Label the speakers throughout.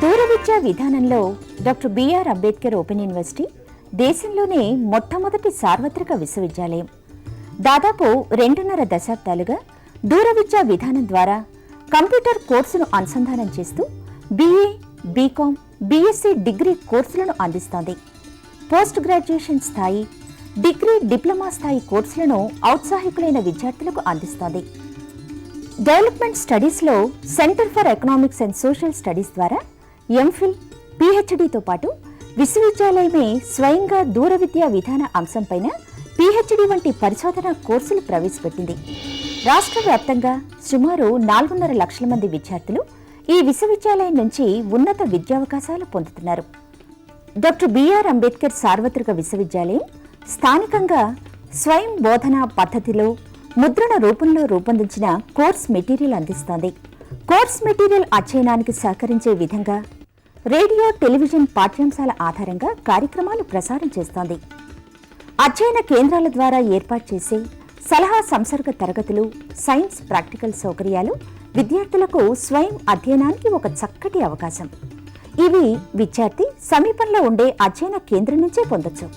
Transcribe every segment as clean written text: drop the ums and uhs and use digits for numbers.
Speaker 1: దూరవిద్యా విధానంలో doctor B R Ambedkar Open University దేశంలోనే మొట్టమొదటి సార్వత్రిక విశ్వవిద్యాలయం. దాదాపు 2.5 దశాబ్దాలుగా దూరవిద్యా విధానం ద్వారా కంప్యూటర్ కోర్సును అనుసంధానం చేస్తూ BA, BCom, BSc డిగ్రీ కోర్సులను అందిస్తోంది. పోస్ట్ గ్రాడ్యుయేషన్ స్థాయి, డిగ్రీ, డిప్లొమా స్థాయి కోర్సులను ఔత్సాహికులైన విద్యార్థులకు అందిస్తోంది. డెవలప్మెంట్ స్టడీస్లో centre for economics and social studies ద్వారా MPhil, PhDతో పాటు విశ్వవిద్యాలయమే స్వయంగా దూర విద్యా విధాన అంశంపైన PhD వంటి పరిశోధన కోర్సులు ప్రవేశపెట్టింది. రాష్ట్ర వ్యాప్తంగా సుమారు 4.5 లక్షల మంది విద్యార్థులు ఈ విశ్వవిద్యాలయం నుంచి ఉన్నత విద్యావకాశాలు పొందుతున్నారు. డాక్టర్ బిఆర్ అంబేద్కర్ సార్వత్రిక విశ్వవిద్యాలయం స్థానికంగా స్వయం బోధనా పద్ధతిలో ముద్రణ రూపంలో రూపొందించిన కోర్స్ మెటీరియల్ అందిస్తోంది. కోర్స్ మెటీరియల్ అధ్యయనానికి సహకరించే విధంగా రేడియో, టెలివిజన్ పాఠ్యాంశాల ఆధారంగా కార్యక్రమాలు ప్రసారం చేస్తోంది. అధ్యయన కేంద్రాల ద్వారా ఏర్పాటు చేసే సలహా సంసర్గ తరగతులు, సైన్స్ ప్రాక్టికల్ సౌకర్యాలు విద్యార్థులకు స్వయం అధ్యయనానికి ఒక చక్కటి అవకాశం. ఇవి విద్యార్థి సమీపంలో ఉండే అధ్యయన కేంద్రం నుంచే పొందొచ్చు.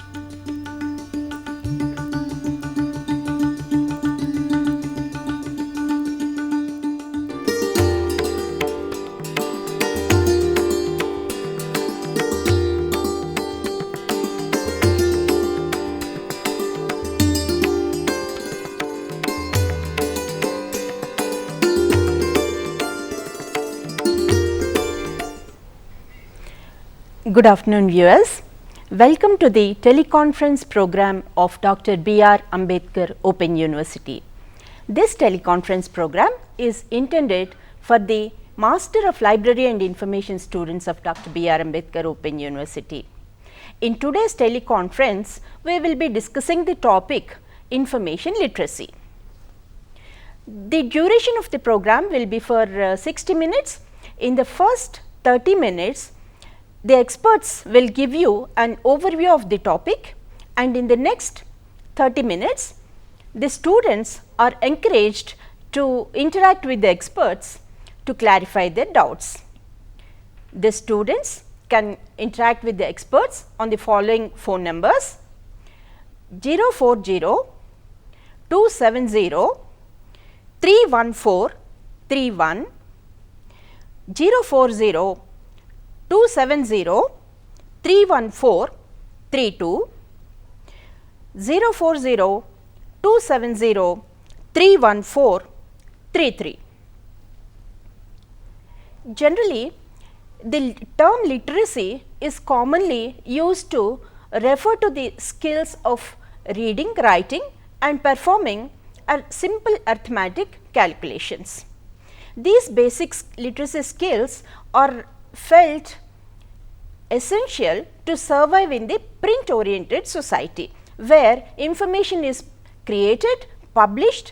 Speaker 2: Good afternoon viewers. Welcome to the teleconference program of Dr. B.R. Ambedkar Open University. This teleconference program is intended for the Master of Library and Information students of Dr. B.R. Ambedkar Open University. In today's teleconference, we will be discussing the topic Information Literacy. The duration of the program will be for 60 minutes. In the first 30 minutes, the experts will give you an overview of the topic, and in the next 30 minutes, the students are encouraged to interact with the experts to clarify their doubts. The students can interact with the experts on the following phone numbers: 040-270-31431, 040-270-31432, 040-270-31433. Generally, the term literacy is commonly used to refer to the skills of reading, writing and performing simple arithmetic calculations. These basic literacy skills are felt essential to survive in the print oriented society, where information is created, published,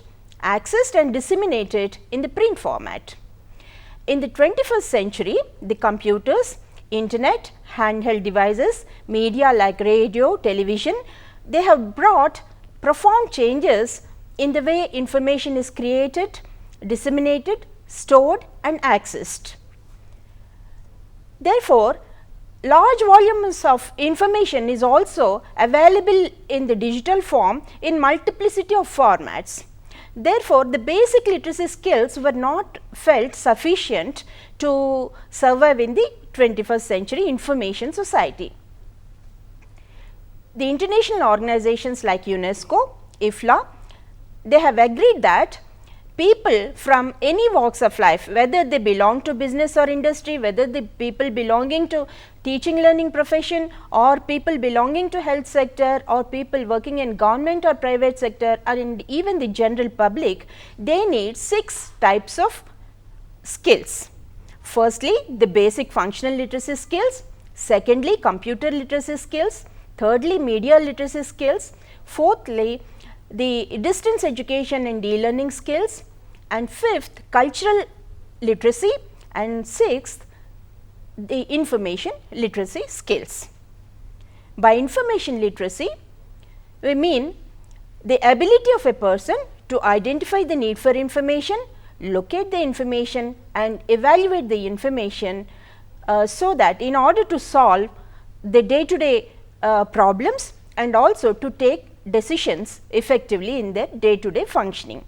Speaker 2: accessed and disseminated in the print format. In the 21st century, the computers, internet, handheld devices, media like radio, television, they have brought profound changes in the way information is created, disseminated, stored and accessed. Therefore, large volumes of information is also available in the digital form in multiplicity of formats. Therefore, the basic literacy skills were not felt sufficient to survive in the 21st century information society. The international organizations like UNESCO, IFLA, they have agreed that people from any walks of life, whether they belong to business or industry, whether the people belonging to teaching learning profession or people belonging to health sector or people working in government or private sector or in even the general public, they need 6 types of skills. Firstly, the basic functional literacy skills. secondly computer literacy skills, thirdly media literacy skills, fourthly the distance education and e-learning skills, and fifth cultural literacy, and sixth the information literacy skills. By information literacy, we mean the ability of a person to identify the need for information, locate the information and evaluate the information so that in order to solve the day to day problems and also to take decisions effectively in their day to day functioning.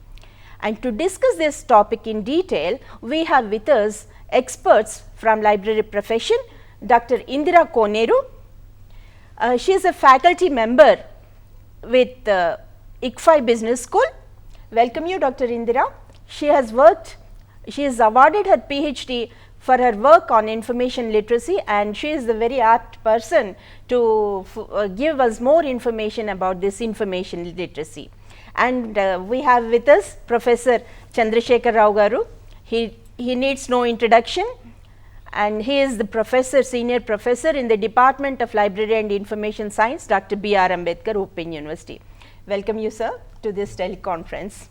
Speaker 2: And to discuss this topic in detail, we have with us experts from library profession, Dr. Indira Koneru. She is a faculty member with ICFI Business School. Welcome you, Dr. Indira. She has awarded her PhD for her work on information literacy, and she is the very apt person to give us more information about this information literacy. And we have with us Professor Chandrasekhar Rao Garu. He needs no introduction, and he is the senior professor in the Department of Library and Information Science, Dr. B.R. Ambedkar Open University. Welcome you, sir, to this teleconference.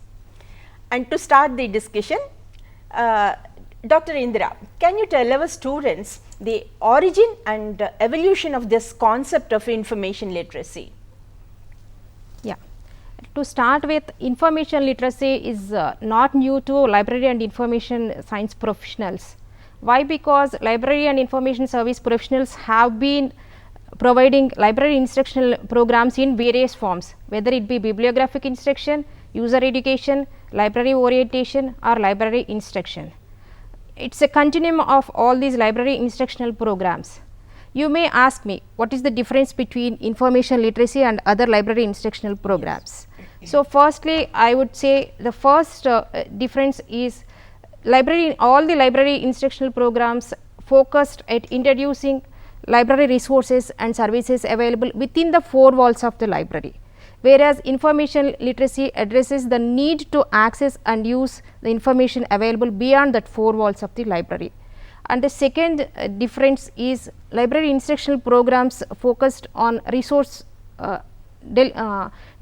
Speaker 2: And to start the discussion, Dr. Indira, can you tell our students the origin and evolution of this concept of information literacy?
Speaker 3: Yeah. To start with, information literacy is not new to library and information science professionals. Why? Because library and information service professionals have been providing library instructional programs in various forms, whether it be bibliographic instruction, user education, library orientation or library instruction. It is a continuum of all these library instructional programs. You may ask me, what is the difference between information literacy and other library instructional programs? So, firstly, I would say the first difference is all the library instructional programs focused at introducing library resources and services available within the four walls of the library, whereas information literacy addresses the need to access and use the information available beyond that four walls of the library. And the second difference is library instructional programs focused on resource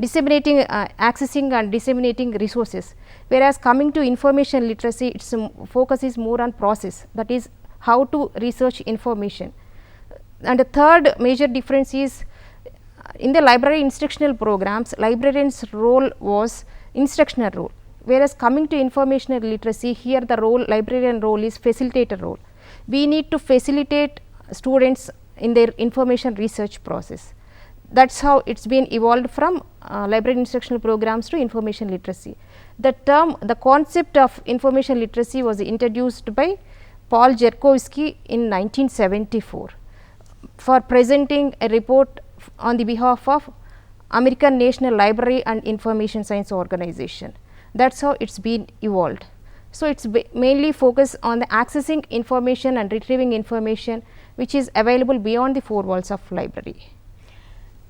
Speaker 3: disseminating, accessing and disseminating resources, whereas coming to information literacy, its focus is more on process, that is how to research information. And the third major difference is in the library instructional programs, librarian's role was instructional role, whereas coming to informational literacy, here the librarian role is facilitator role. We need to facilitate students in their information research process. That is how it has been evolved from library instructional programs to information literacy. The concept of information literacy was introduced by Paul Jerkowski in 1974 for presenting a report on the behalf of American National Library and Information Science Organization. That is how it has been evolved. So, it is mainly focused on the accessing information and retrieving information which is available beyond the four walls of library.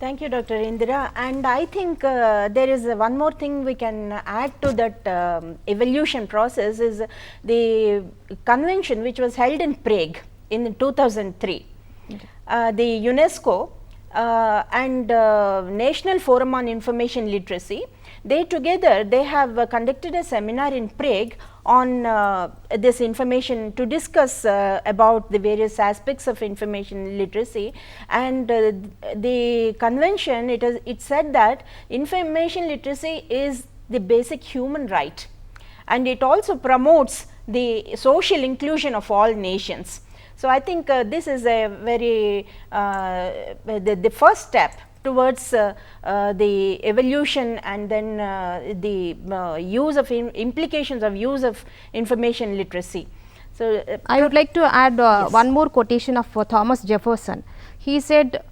Speaker 2: Thank you, Dr. Indira, and I think there is one more thing we can add to that evolution process is the convention which was held in Prague in 2003. Okay. The UNESCO and National Forum on Information Literacy, they have conducted a seminar in Prague on this information to discuss about the various aspects of information literacy, and the convention it said that information literacy is the basic human right, and it also promotes the social inclusion of all nations. So, I think this is a very the first step towards the evolution and then the use of implications of use of information literacy. So,
Speaker 3: I would like to add yes. One more quotation of Thomas Jefferson. He said,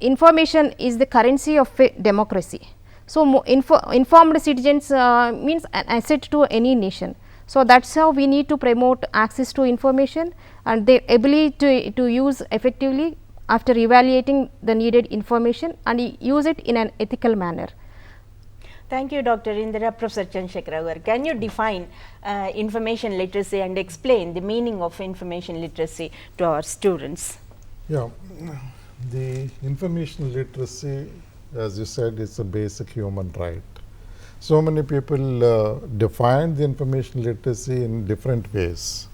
Speaker 3: information is the currency of a democracy. So, informed citizens means an asset to any nation. So, that is how we need to promote access to information and their ability to use effectively after evaluating the needed information and use it in an ethical manner.
Speaker 2: Thank you, Dr. Indira. Professor Chandrasekhar, can you define information literacy and explain the meaning of information literacy to our students?
Speaker 4: Yeah, the information literacy, as you said, is a basic human right. So many people define the information literacy in different ways.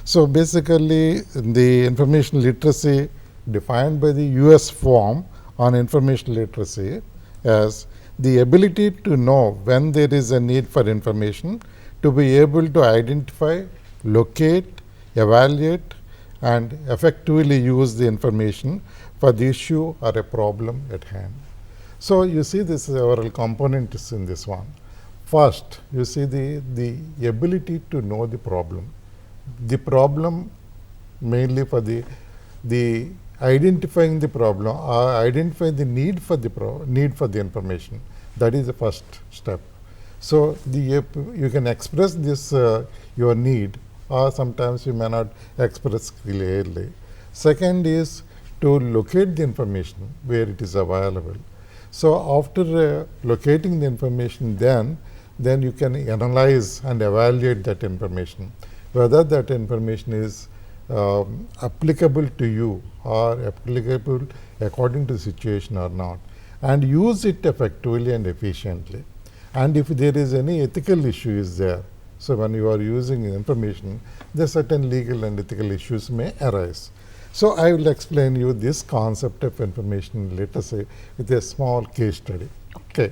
Speaker 4: So basically, the information literacy defined by the US form on information literacy as the ability to know when there is a need for information, to be able to identify, locate, evaluate, and effectively use the information for the issue or a problem at hand. So you see this several components in this one. First, you see the ability to know the problem. The problem mainly for the identifying the problem or identifying the need for the information. That is the first step. So you can express this your need, or sometimes you may not express clearly. Second is to locate the information where it is available. So after locating the information, then you can analyze and evaluate that information, whether that information is applicable to you or applicable according to the situation or not, and use it effectively and efficiently. And if there is any ethical issue is there, so when you are using information, there certain legal and ethical issues may arise. So I will explain you this concept of information literacy with a small case study. Okay.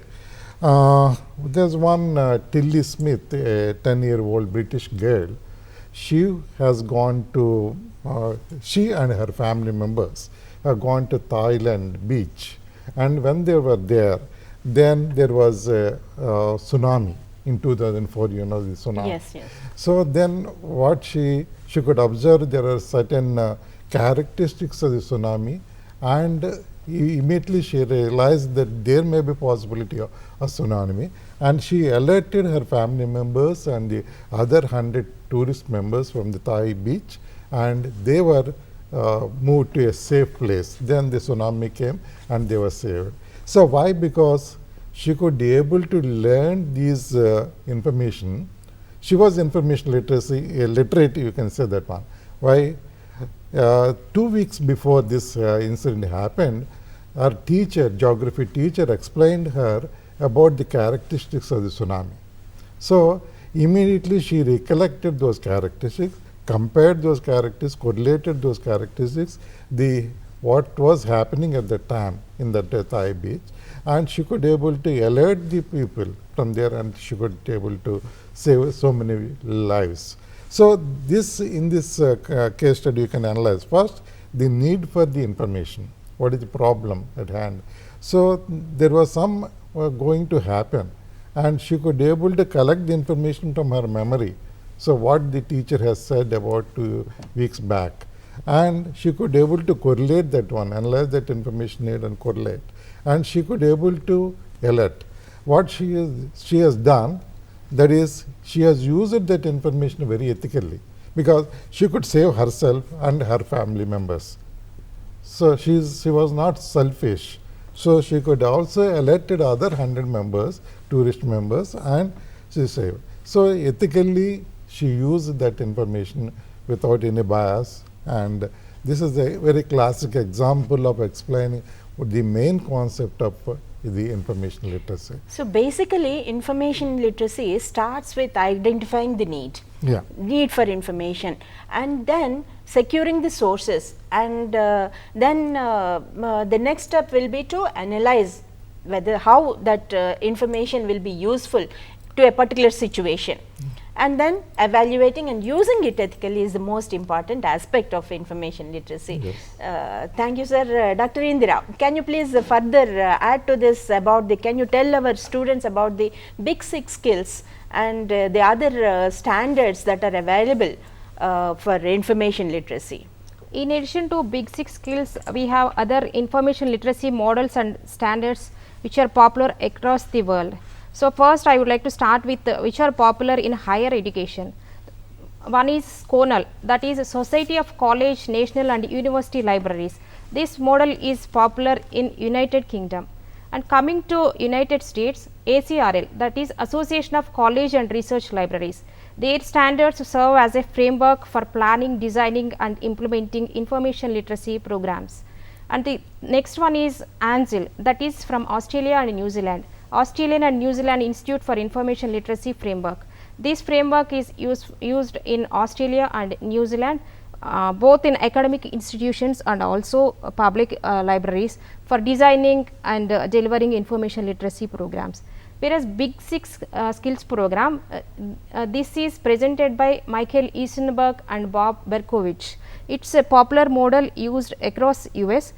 Speaker 4: There's one Tilly Smith, a 10-year-old British girl. She has gone to, she and her family members have gone to Thailand beach, and when they were there, then there was a tsunami in 2004, you know the tsunami.
Speaker 2: Yes, yes.
Speaker 4: So then what she could observe, there are certain characteristics of the tsunami, and immediately she realized that there may be possibility of a tsunami, and she alerted her family members and the other 100 tourist members from the Thai beach, and they were moved to a safe place. Then the tsunami came and they were saved. So why? Because she could be able to learn these information. She was information literacy literate, you can say that one. Why? 2 weeks before this incident happened, her teacher, geography teacher, explained her about the characteristics of the tsunami. So immediately she recollected those characteristics, compared those characteristics, correlated those characteristics, what was happening at that time in that Thai beach, and she could able to alert the people from there, and she could be able to save so many lives. So in this case study, you can analyze first the need for the information. What is the problem at hand? So there was some going to happen, and she could be able to collect the information from her memory. So what the teacher has said about 2 weeks back, and she could be able to correlate that one, analyze that information need and correlate, and she could be able to alert. What she has done, that is, she has used that information very ethically, because she could save herself and her family members. So she was not selfish. So she could also alerted other 100 members, tourist members, and she saved. So ethically, she used that information without any bias, and this is a very classic example of explaining the main concept of the information literacy.
Speaker 2: So basically, information literacy starts with identifying the need.
Speaker 4: Yeah.
Speaker 2: Need for information, and then securing the sources, and then the next step will be to analyze how that information will be useful to a particular situation, and then evaluating and using it ethically is the most important aspect of information literacy.
Speaker 4: Yes.
Speaker 2: Thank you, sir. Dr. Indira, can you please further add to this about can you tell our students about the big 6 skills and the other standards that are available for information literacy?
Speaker 3: In addition to big 6 skills, we have other information literacy models and standards which are popular across the world. So first I would like to start with which are popular in higher education. One is Koneru, that is a Society of College, National and University Libraries. This model is popular in United Kingdom. And coming to United States, ACRL, that is Association of College and Research Libraries. Their standards serve as a framework for planning, designing and implementing information literacy programs. And the next one is ANZIL, that is from Australia and New Zealand, Australian and New Zealand Institute for Information Literacy Framework. This framework is used in Australia and New Zealand, both in academic institutions and also public libraries for designing and delivering information literacy programs. Whereas Big 6 skills program, this is presented by Michael Eisenberg and Bob Berkowitz. It is a popular model used across US,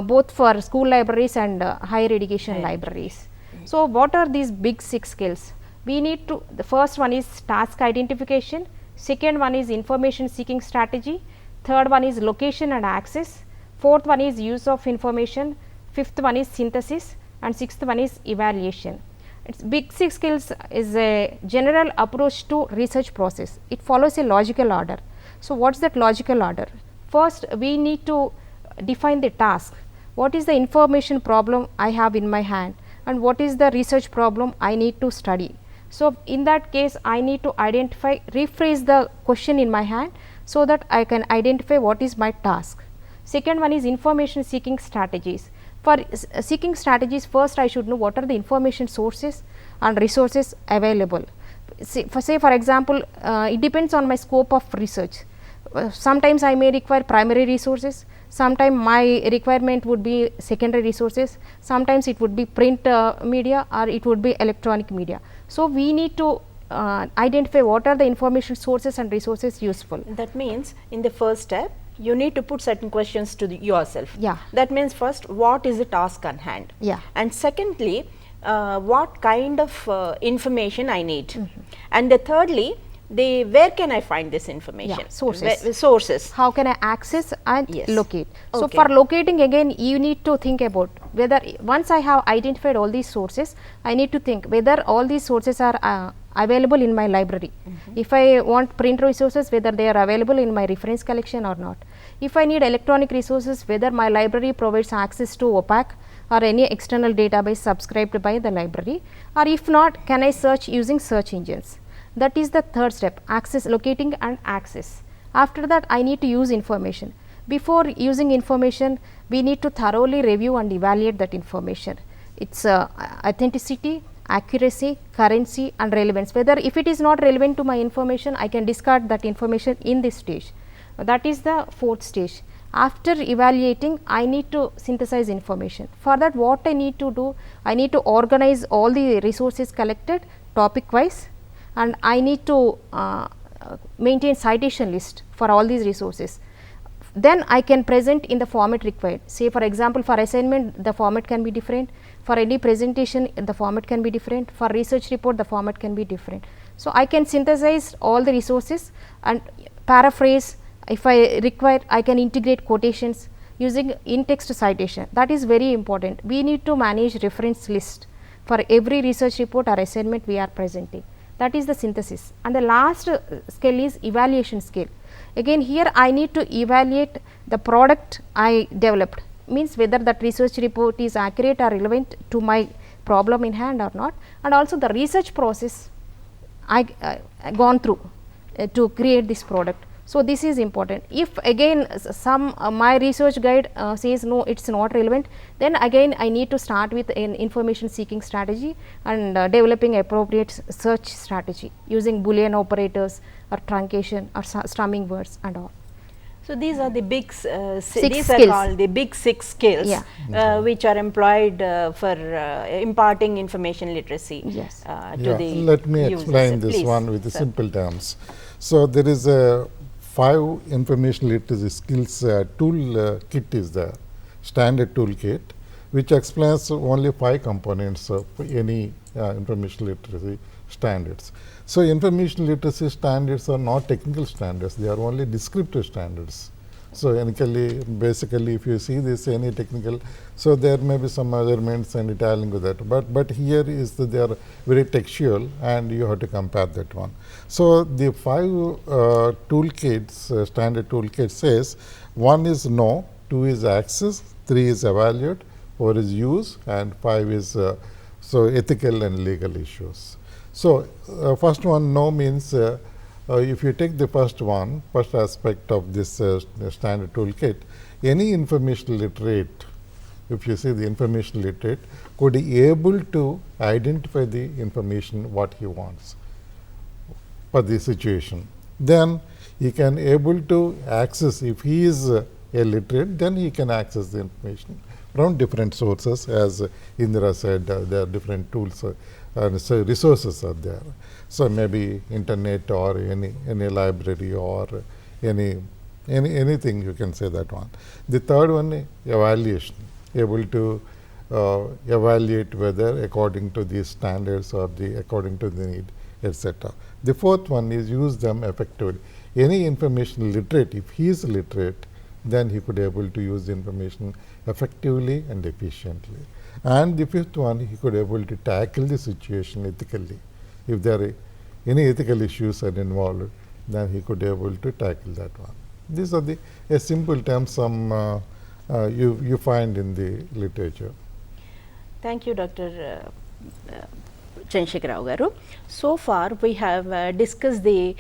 Speaker 3: both for school libraries and higher education libraries. So, what are these Big 6 skills? We need to, the first one is task identification, second one is information seeking strategy, third one is location and access, fourth one is use of information, fifth one is synthesis, and sixth one is evaluation. It's Big 6 skills is a general approach to research process. It follows a logical order. So, what is that logical order? First, we need to define the task. What is the information problem I have in my hand, and what is the research problem I need to study? So, in that case I need to identify, rephrase the question in my hand so that I can identify what is my task. Second one is information seeking strategies. For seeking strategies, first I should know what are the information sources and resources available. Say for example, it depends on my scope of research. Sometimes I may require primary resources, sometimes my requirement would be secondary resources, sometimes it would be print media or it would be electronic media. So, we need to identify what are the information sources and resources useful.
Speaker 2: That means, in the first step, you need to put certain questions to yourself.
Speaker 3: Yeah.
Speaker 2: That means, first, what is the task on hand?
Speaker 3: Yeah.
Speaker 2: And secondly, what kind of information I need? And the thirdly, where can I find this information?
Speaker 3: Yeah, sources.
Speaker 2: Sources.
Speaker 3: How can I access and locate? So,
Speaker 2: Okay.
Speaker 3: for locating again you need to think about whether, once I have identified all these sources, I need to think whether all these sources are available in my library. If I want print resources, whether they are available in my reference collection or not. If I need electronic resources, whether my library provides access to OPAC or any external database subscribed by the library, or if not, can I search using search engines. That is the third step, access, locating and access. After that, I need to use information. Before using information, we need to thoroughly review and evaluate that information. Its authenticity, accuracy, currency and relevance. Whether if it is not relevant to my information, I can discard that information in this stage. That is the fourth stage. After evaluating, I need to synthesize information. For that, what I need to do, I need to organize all the resources collected topic wise, and I need to maintain citation list for all these resources. Then I can present in the format required. Say for example, for assignment the format can be different, for any presentation the format can be different, for research report the format can be different. So, I can synthesize all the resources and paraphrase. If I require, I can integrate quotations using in-text citation. That is very important. We need to manage reference list for every research report or assignment we are presenting. That is the synthesis. And the last skill is evaluation skill. Again here I need to evaluate the product I developed, means whether that research report is accurate or relevant to my problem in hand or not, and also the research process I gone through to create this product. So, this is important. If again some my research guide says no, it is not relevant, then again I need to start with an information seeking strategy and developing appropriate search strategy using Boolean operators or truncation or strumming words and all.
Speaker 2: So, these are the big these
Speaker 3: skills.
Speaker 2: are called the big 6 skills,
Speaker 3: Yeah.
Speaker 2: which are employed for imparting information literacy
Speaker 3: Yes.
Speaker 2: to the
Speaker 4: Let me
Speaker 2: users.
Speaker 4: explain this
Speaker 2: Please,
Speaker 4: one with the
Speaker 2: sir.
Speaker 4: simple terms. So, there is a 5 information literacy skills tool kit is there, standard tool kit, which explains only 5 components of any information literacy standards. So, information literacy standards are not technical standards, they are only descriptive standards. So, basically if you see this any technical, so there may be some measurements and detailing with that, but here is that they are very textual and you have to compare that one. So, the 5 toolkits, standard toolkit says 1 is know, 2 is access, 3 is evaluate, for his use, and 5 is so ethical and legal issues. So, first one, no means if you take the first one, first aspect of this standard toolkit, any information literate, if you see the information literate, could be able to identify the information what he wants for the situation. Then he can able to access, if he is a literate, then he can access the information from different sources. As Indira said, there are different tools and so resources are there. So, maybe internet or any library or anything you can say that one. The third one, evaluation, able to evaluate whether according to the standards or according to the need, etc. The fourth one is use them effectively. Any information literate, if he is literate, then he could able to use the information effectively and efficiently. And the fifth one, he could able to tackle the situation ethically. If there are any ethical issues are involved, then he could able to tackle that one. These are the simple terms some you find in the literature.
Speaker 2: Thank you, Dr. Chandrasekhar garu. So far, we have discussed the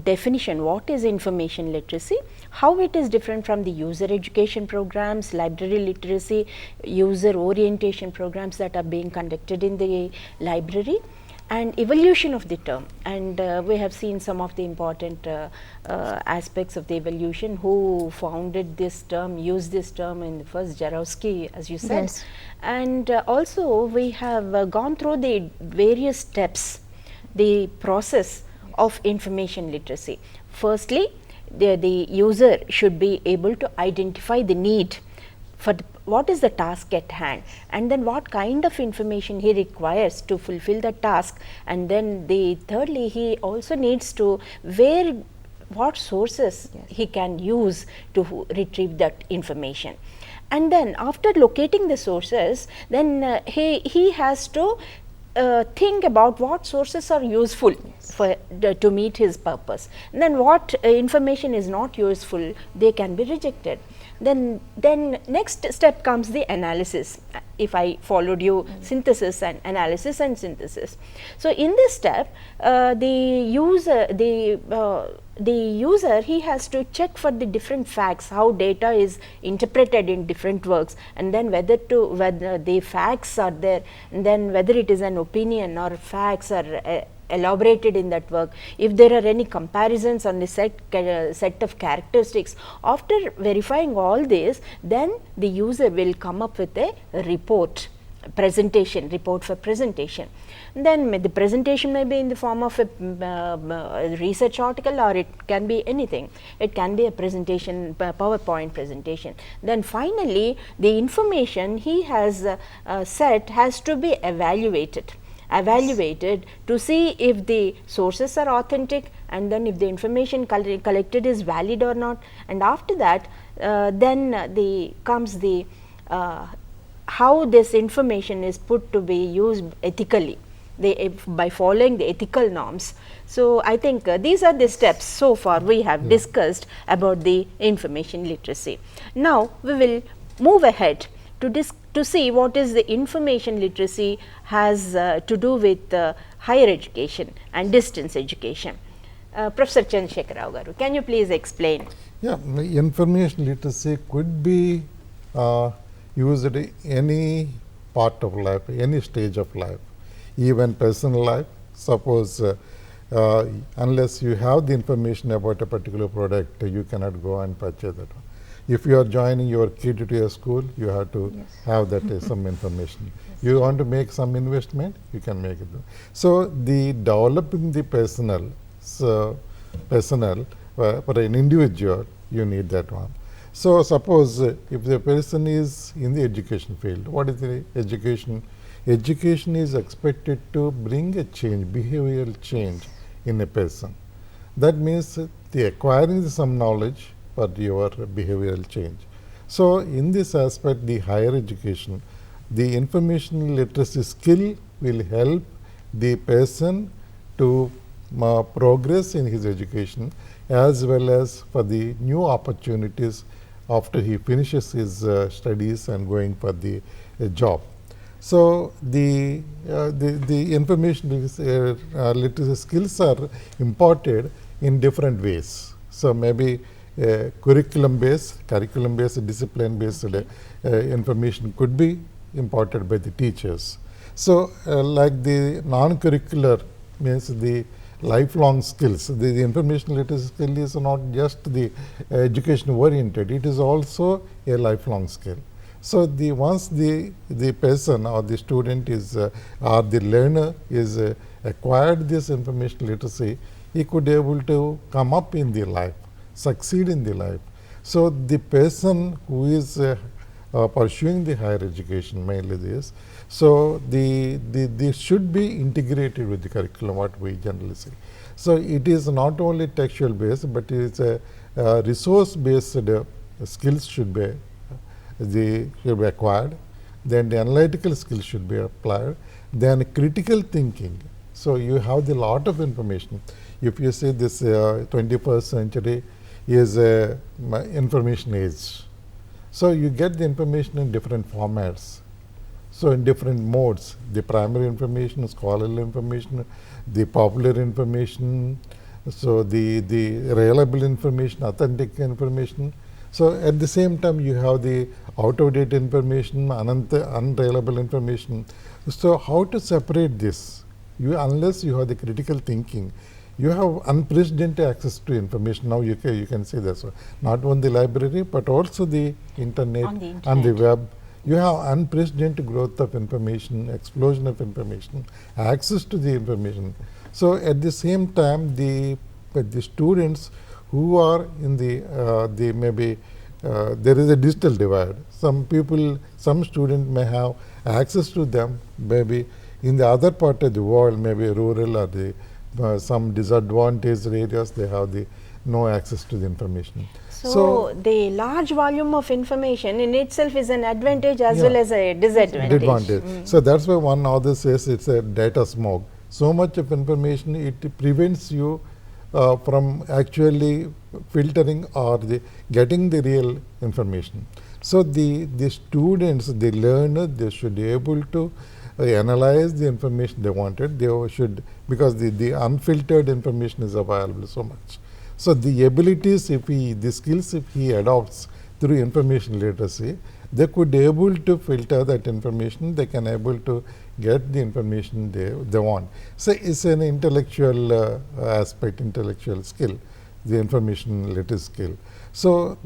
Speaker 2: definition, what is information literacy, how it is different from the user education programs, library literacy, user orientation programs that are being conducted in the library, and evolution of the term. And we have seen some of the important aspects of the evolution, who founded this term, used this term in the first, Jarowski, as you said.
Speaker 3: Yes.
Speaker 2: And also we have gone through the various steps, the process of information literacy. Firstly, the user should be able to identify the need for what is the task at hand, and then what kind of information he requires to fulfill the task, and then thirdly, he also needs to what sources he can use to retrieve that information. And then after locating the sources, then he has to think about what sources are useful for to meet his purpose, and then what information is not useful, they can be rejected. Then next step comes the analysis. If I followed you, synthesis and analysis and synthesis. So in this step, the user he has to check for the different facts, how data is interpreted in different works, and then whether the facts are there, and then whether it is an opinion or facts are elaborated in that work, if there are any comparisons on the set of characteristics. After verifying all this, then the user will come up with a report for presentation. Then the presentation may be in the form of a research article, or it can be anything. It can be a presentation, PowerPoint presentation. Then finally, the information he has set has to be evaluated to see if the sources are authentic, and then if the information collected is valid or not. And after that, then comes the how this information is put to be used ethically, by following the ethical norms. So I think these are the steps so far we have discussed about the information literacy. Now we will move ahead to see what is the information literacy has to do with higher education and distance education. Professor Chandrasekhar garu, can you please explain?
Speaker 4: Yeah, information literacy could be used in any part of life, any stage of life, even personal life. Suppose unless you have the information about a particular product, you cannot go and purchase that one. If you are joining your kid to a school, you have to have that some information. You want to make some investment, you can make it. So the developing the personal for an individual, you need that one. So suppose if the person is in the education field, what is the education? Education is expected to bring a change, behavioral change in a person. That means the acquiring some knowledge for your behavioral change. So in this aspect, the higher education, the information literacy skill will help the person to progress in his education, as well as for the new opportunities after he finishes his studies and going for the job. So, the information literacy skills are imparted in different ways. So, maybe curriculum based, discipline based information could be imparted by the teachers. So, like the non-curricular means the lifelong skills, the information literacy skill is not just the education oriented, it is also a lifelong skill. So, once the person or the student is or the learner is acquired this information literacy, he could able to come up in the life, succeed in the life. So, the person who is pursuing the higher education, mainly this, so this should be integrated with the curriculum, what we generally say. So, it is not only textual based, but it is a resource based skills should be acquired, then the analytical skills should be applied, then critical thinking. So, you have the lot of information. If you say this 21st century is a information age, so you get the information in different formats. So, in different modes, the primary information, scholarly information, the popular information, so the reliable information, authentic information. So, at the same time you have the out of date information, unreliable information. So, how to separate this? Unless you have the critical thinking, you have unprecedented access to information. Now, you can say that. So, not only the library, but also the internet and the web. You have unprecedented growth of information, explosion of information, access to the information. So, at the same time, the students who are in the maybe there is a digital divide. Some students may have access to them, maybe in the other part of the world, maybe rural or the some disadvantaged areas, they have no access to the information.
Speaker 2: So, the large volume of information in itself is an advantage as well as a disadvantage.
Speaker 4: So, that is why one author says it is a data smog. So much of information, it prevents you from actually filtering or getting the real information. So, the students, the learner, they should be able to analyze the information they wanted. They should, because the unfiltered information is available so much. So, the abilities, the skills if he adopts through information literacy, they could be able to filter that information, they can able to get the information they want. So, it is an intellectual aspect, intellectual skill, the information literacy skill. So,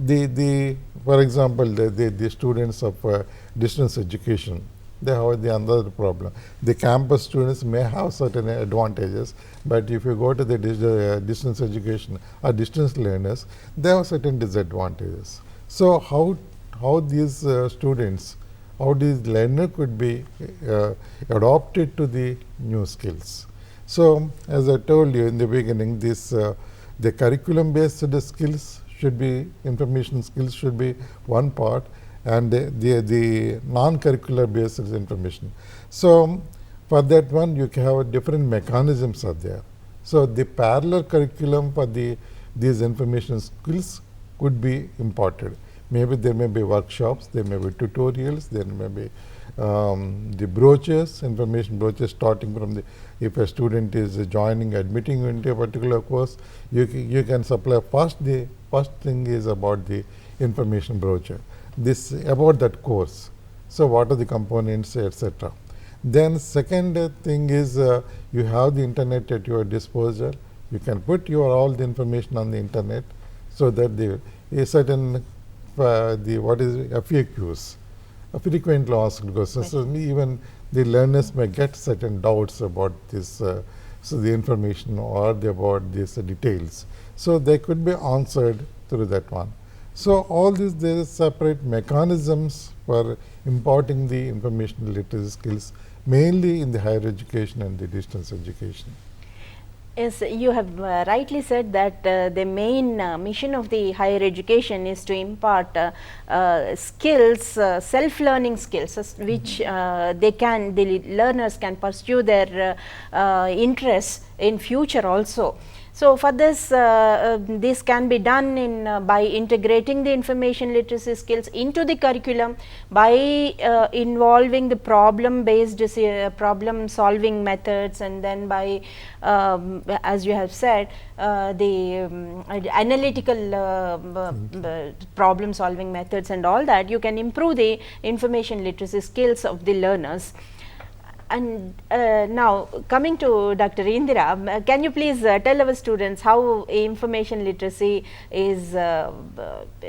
Speaker 4: for example, the students of distance education, they have the another problem. The campus students may have certain advantages, but if you go to the distance education or distance learners, they have certain disadvantages. So, how these students, how these learner could be adopted to the new skills. So, as I told you in the beginning, the curriculum based skills should be, information skills should be one part, and the non-curricular based information. So, for that one you can have different mechanisms are there. So, the parallel curriculum for these information skills could be imparted. Maybe there may be workshops, there may be tutorials, there may be the brochures, information brochures starting from if a student is admitting into a particular course, you can supply the first thing is about the information brochure. This about that course. So, what are the components, etc. Then second thing is you have the internet at your disposal. You can put all the information on the internet, so that a certain what is FAQs, frequently asked questions. So, even the learners may get certain doubts about this, so the information or about these details. So, they could be answered through that one. So, all these there are separate mechanisms for imparting the information literacy skills, mainly in the higher education and the distance education.
Speaker 2: Yes, you have rightly said that the main mission of the higher education is to impart skills, self-learning skills, which the learners can pursue their interests in future also. So, for this, this can be done in by integrating the information literacy skills into the curriculum, by involving the problem based problem solving methods, and then by as you have said the analytical problem solving methods and all that, you can improve the information literacy skills of the learners. And now coming to Dr. Indira, can you please tell our students how information literacy is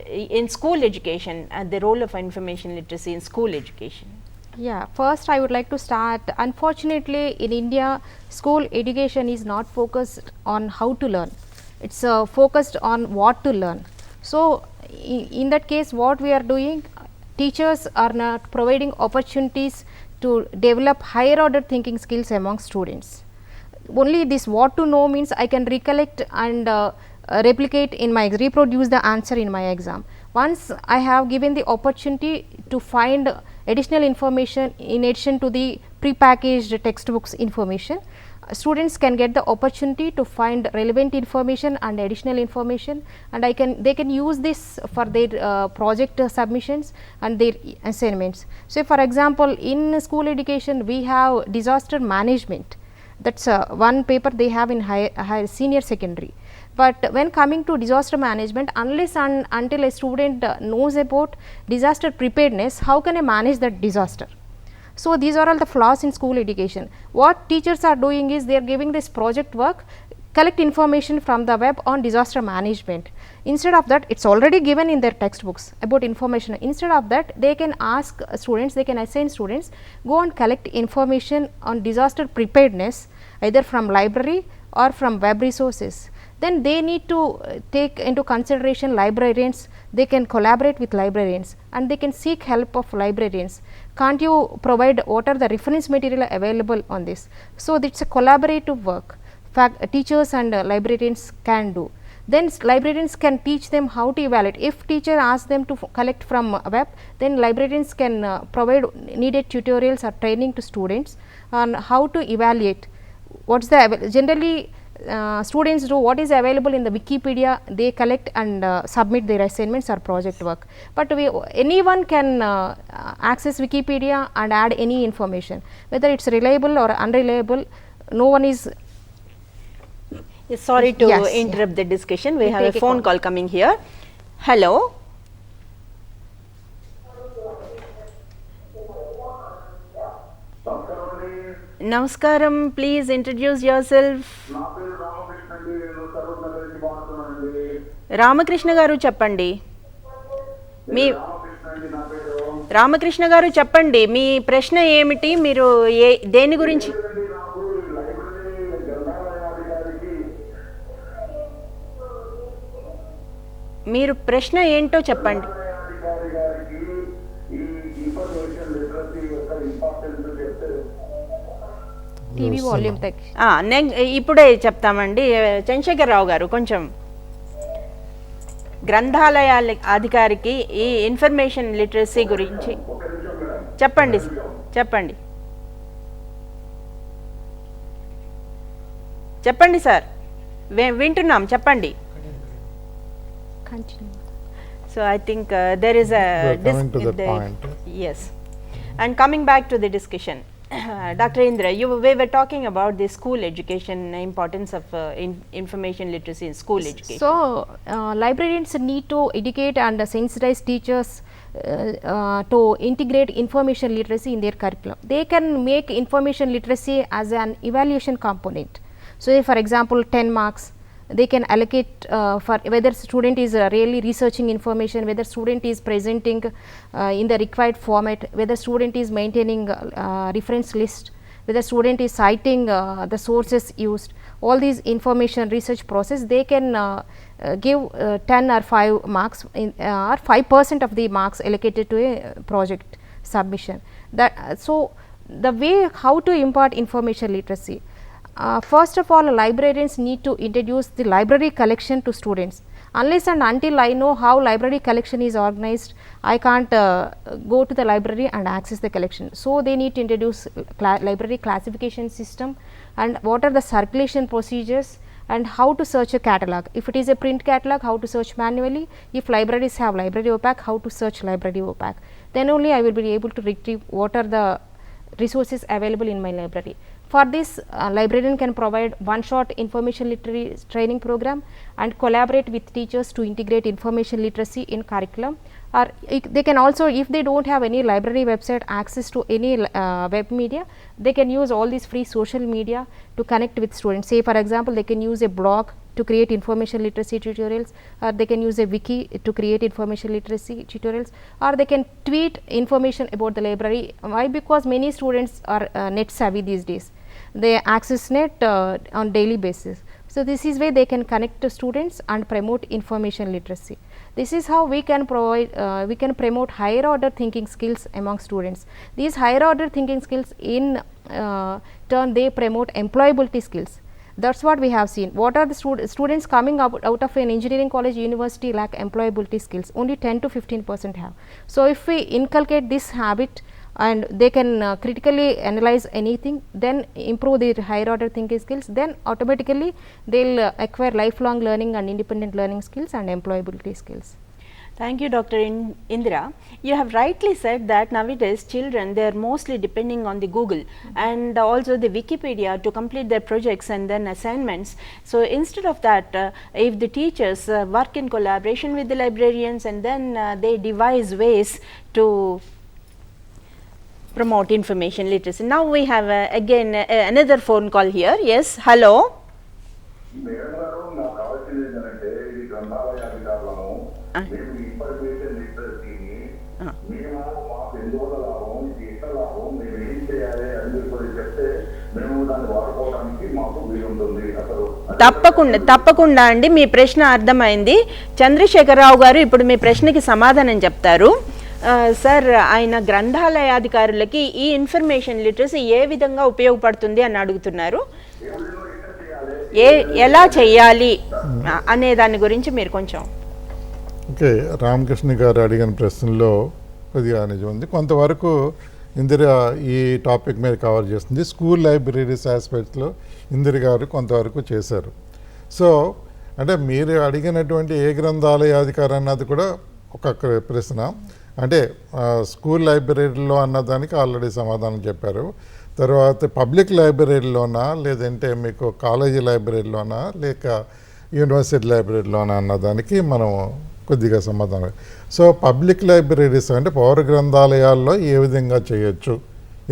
Speaker 2: in school education and the role of information literacy in school education?
Speaker 3: Yeah, first I would like to start. Unfortunately, in India, school education is not focused on how to learn. It's focused on what to learn. So, in that case, what we are doing, teachers are not providing opportunities to develop higher order thinking skills among students. Only this what to know means I can recollect and replicate in my reproduce the answer in my exam. Once I have given the opportunity to find additional information in addition to the prepackaged textbooks information, students can get the opportunity to find relevant information and additional information, and they can use this for their project submissions and their assignments. So, for example, in school education we have disaster management, that is one paper they have in high senior secondary. But when coming to disaster management, unless and until a student knows about disaster preparedness, how can I manage that disaster? So, these are all the flaws in school education. What teachers are doing is they are giving this project work, collect information from the web on disaster management. Instead of that, it is already given in their textbooks about information. Instead of that, they can ask students, they can assign students, go and collect information on disaster preparedness either from library or from web resources. Then they need to take into consideration librarians, they can collaborate with librarians and they can seek help of librarians. Can't you provide what are the reference material available on this? So, it is a collaborative work, teachers and librarians can do. Then librarians can teach them how to evaluate. If teacher asks them to collect from web, then librarians can provide needed tutorials or training to students on how to evaluate. What is the generally students do what is available in the Wikipedia, they collect and submit their assignments or project work. But anyone can access Wikipedia and add any information, whether it is reliable or unreliable, no one is.
Speaker 2: Yes, sorry to interrupt the discussion, we have a phone call coming here. Hello. Namaskaram, please introduce yourself. Ramakrishna గారు చెప్పండి. మీ రామకృష్ణ గారు చెప్పండి, మీ ప్రశ్న ఏమిటి, మీరు దేని గురించి? మీరు ప్రశ్న ఏంటో చెప్పండి.
Speaker 3: టీవీ వాల్యూమ్
Speaker 2: ఇప్పుడే చెప్తామండి. చంద్రశేఖర్ రావు గారు కొంచెం గ్రంథాలయాల అధికారికి ఈ ఇన్ఫర్మేషన్ లిటరసీ గురించి చెప్పండి. చెప్పండి చెప్పండి సార్, వింటున్నాం, చెప్పండి. So, I think there is a yes, and coming back to the discussion, Dr. Indira, we were talking about the school education, importance of information literacy in school education.
Speaker 3: So, librarians need to educate and sensitize teachers to integrate information literacy in their curriculum. They can make information literacy as an evaluation component. So, for example, 10 marks they can allocate for whether student is really researching information, whether student is presenting in the required format, whether student is maintaining reference list, whether student is citing the sources used. All these information research process they can give 10 or 5 marks in, or 5% of the marks allocated to a project submission. That so, the way how to impart information literacy. First of all, librarians need to introduce the library collection to students. Unless and until I know how library collection is organized, I can't go to the library and access the collection. So, they need to introduce library classification system and what are the circulation procedures and how to search a catalog. If it is a print catalog, how to search manually. If libraries have library OPAC, how to search library OPAC. Then only I will be able to retrieve what are the resources available in my library. For this, librarian can provide one-shot information literacy training program and collaborate with teachers to integrate information literacy in curriculum. Or they can also, if they do not have any library website access to any web media, they can use all these free social media to connect with students. Say for example, they can use a blog to create information literacy tutorials, or they can use a wiki to create information literacy tutorials, or they can tweet information about the library. Why? Because many students are net savvy these days. They access net on daily basis. So, this is where they can connect to students and promote information literacy. This is how we can provide, we can promote higher order thinking skills among students. These higher order thinking skills in turn they promote employability skills. That is what we have seen. What are the students coming out of an engineering college, university lack employability skills, only 10 to 15% have. So, if we inculcate this habit and they can critically analyze anything, then improve their higher order thinking skills, then automatically they will acquire lifelong learning and independent learning skills and employability skills.
Speaker 2: Thank you, Dr. Indira. You have rightly said that nowadays children, they are mostly depending on the Google and also the Wikipedia to complete their projects and then assignments. So, instead of that, if the teachers work in collaboration with the librarians and then they devise ways to promote information literacy. Now, we have again another phone call here. Yes, hello. తప్పకుండా అండి, మీ ప్రశ్న అర్థమైంది. చంద్రశేఖరరావు గారు ఇప్పుడు మీ ప్రశ్నకి సమాధానం చెప్తారు. Sir, ఆయన గ్రంథాలయాధికారులకి ఈ ఇన్ఫర్మేషన్ లిటరసీ ఏ విధంగా ఉపయోగపడుతుంది అని అడుగుతున్నారు. ఎలా చేయాలి అనే దాని గురించి మీరు కొంచెం.
Speaker 4: ఓకే, రామకృష్ణ గారు అడిగిన ప్రశ్నలో కొద్దిగా నిజం ఉంది. కొంతవరకు ఇందిరా ఈ టాపిక్ మీద కవర్ చేస్తుంది. స్కూల్ లైబ్రరీస్ ఆస్పెక్ట్స్లో ఇందిరా గారు కొంతవరకు చేశారు. సో అంటే మీరు అడిగినటువంటి ఏ గ్రంథాలయాధికారి అన్నది కూడా ఒక ప్రశ్న. అంటే స్కూల్ లైబ్రరీలో అన్నదానికి ఆల్రెడీ సమాధానం చెప్పారు. తర్వాత పబ్లిక్ లైబ్రరీలోనా, లేదంటే మీకు కాలేజీ లైబ్రరీలోనా, లేక యూనివర్సిటీ లైబ్రరీలోనా అన్నదానికి మనం కొద్దిగా సమాధానం. సో పబ్లిక్ లైబ్రరీస్ అంటే పౌర గ్రంథాలయాల్లో ఏ విధంగా చేయొచ్చు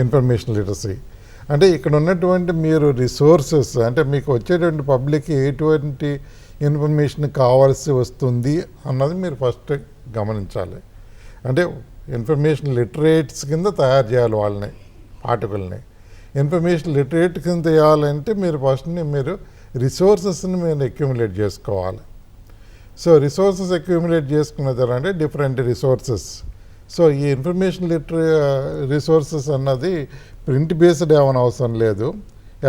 Speaker 4: ఇన్ఫర్మేషన్ లిటరసీ అంటే ఇక్కడ ఉన్నటువంటి మీరు రిసోర్సెస్ అంటే మీకు వచ్చేటువంటి పబ్లిక్కి ఎటువంటి ఇన్ఫర్మేషన్ కావాల్సి వస్తుంది అన్నది మీరు ఫస్ట్ గమనించాలి. అంటే ఇన్ఫర్మేషన్ లిటరేట్స్ కింద తయారు చేయాలి వాళ్ళని, పాఠకుల్ని. ఇన్ఫర్మేషన్ లిటరేట్ కింద చేయాలంటే మీరు ఫస్ట్ని మీరు రిసోర్సెస్ని మీరు అక్యుములేట్ చేసుకోవాలి. సో రిసోర్సెస్ అక్యుములేట్ చేసుకున్న తర్వాత డిఫరెంట్ రిసోర్సెస్. సో ఈ ఇన్ఫర్మేషన్ రిసోర్సెస్ అన్నది ప్రింట్ బేస్డ్ ఏమైనా అవసరం లేదు,